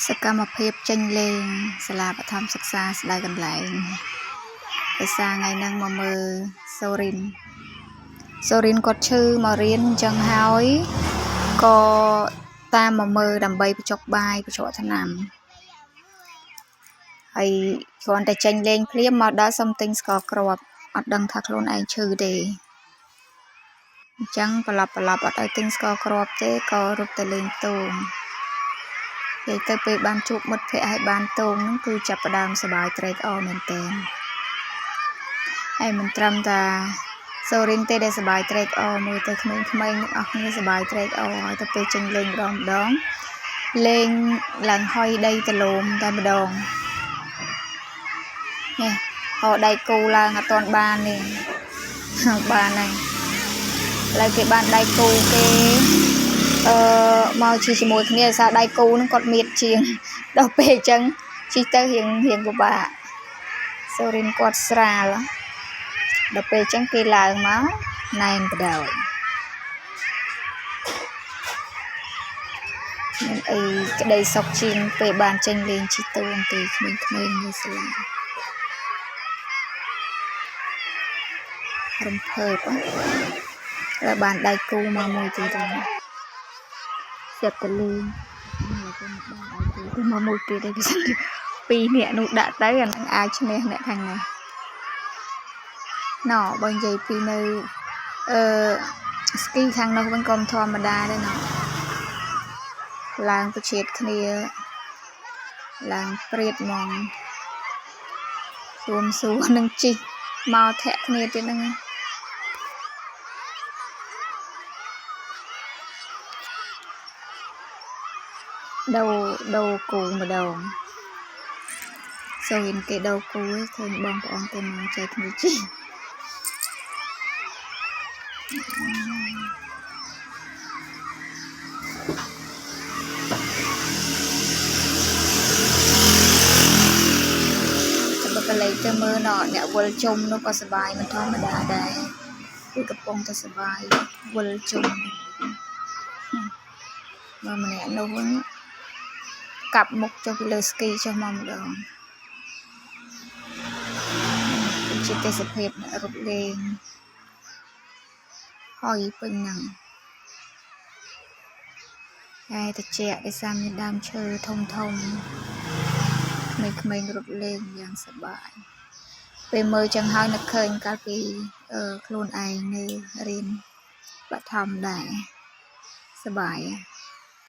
សកម្មភាពចេញលេងសាលាបឋមសិក្សាស្ដាយកន្លែងភាសាថ្ងៃហ្នឹងមកមើលសូរិនគាត់ឈឺមករៀនអញ្ចឹងហើយក៏តាមមកមើលដើម្បីបញ្ចុកបាយបញ្ចុកថ្នាំហើយគ្រាន់តែចេញលេងភ្លាមមកដល់សុំទិញស្ករគ្រាប់អត់ដឹងថាខ្លួនឯងឈឺទេអញ្ចឹងប្រឡប់អត់ឲ្យទិញស្ករគ្រាប់ទេក៏រត់ទៅលេងតូងនិយាយទៅពេលបានជួបមិត្តភ័ក្តិឲ្យបានតូងហ្នឹងគឺចាប់ផ្ដើមសប្បាយត្រេកអរមែនទែនហើយមិនត្រឹមតែសូរិនទេដែលសប្បាយត្រេកអរមើលទៅក្មេងៗទាំងអស់គ្នាសប្បាយត្រេកអរហើយទៅពេលចេញលេងម្ដងលេងឡើងហុយដីទលោមតែម្ដងនេះហោដៃគូឡើងអត់ទាន់បាននេះបានហើយឥឡូវគេបានដៃគូគេមកជិះជាមួយគ្នាដោយសារដៃគូហ្នឹងគាត់មៀតជាងដល់ពេលអញ្ចឹងជិះទៅរៀងពិបាកសូរិនគាត់ស្រាលដល់ពេលអញ្ចឹងគេឡើងមកណែនបដោយមានអីក្តីសុខជាងពេលបានចេញលេងជិះទូនទេក្មេងៗនៅសាលារំភើបហើយបានដៃគូមកមួយទៀតទៅលេងទៅមកមួយទៀតឯងពី2នាក់នោះដាក់ទៅអានឹងអាចឈ្នះអ្នកខាងនេះណ៎បើនិយាយពីនៅស្គីខាងនោះវិញក៏ធម្មតាដែរណ៎ឡើងប្រជែកគ្នាឡើងព្រាតហ្មងសួរនឹងជីកមកធាក់គ្នាទៀតហ្នឹងដូរគូម្ដងសូរិនគេដូរគូឯងឃើញបងប្អូនទៅមកចែកគ្នាជីបកលេងទៅមើលអ្នកវល់ជុំនោះក៏សប្បាយមិនធម្មតាដែរគឺកំពុងតែសប្បាយវល់ជុំមកម្នាក់នោះវិញកាប់មុខចុះពីលើស្គីចុះមកម្ដងជាទេសភាពរត់លេងហើយពេញហ្នឹងហើយតិចដោយសារមានដើមឈើធំក្មេងៗរត់លេងយ៉ាងសប្បាយពេលមើលចឹងហើយនឹកឃើញកាលពីខ្លួនឯងនៅរៀនបឋមដែរសប្បាយ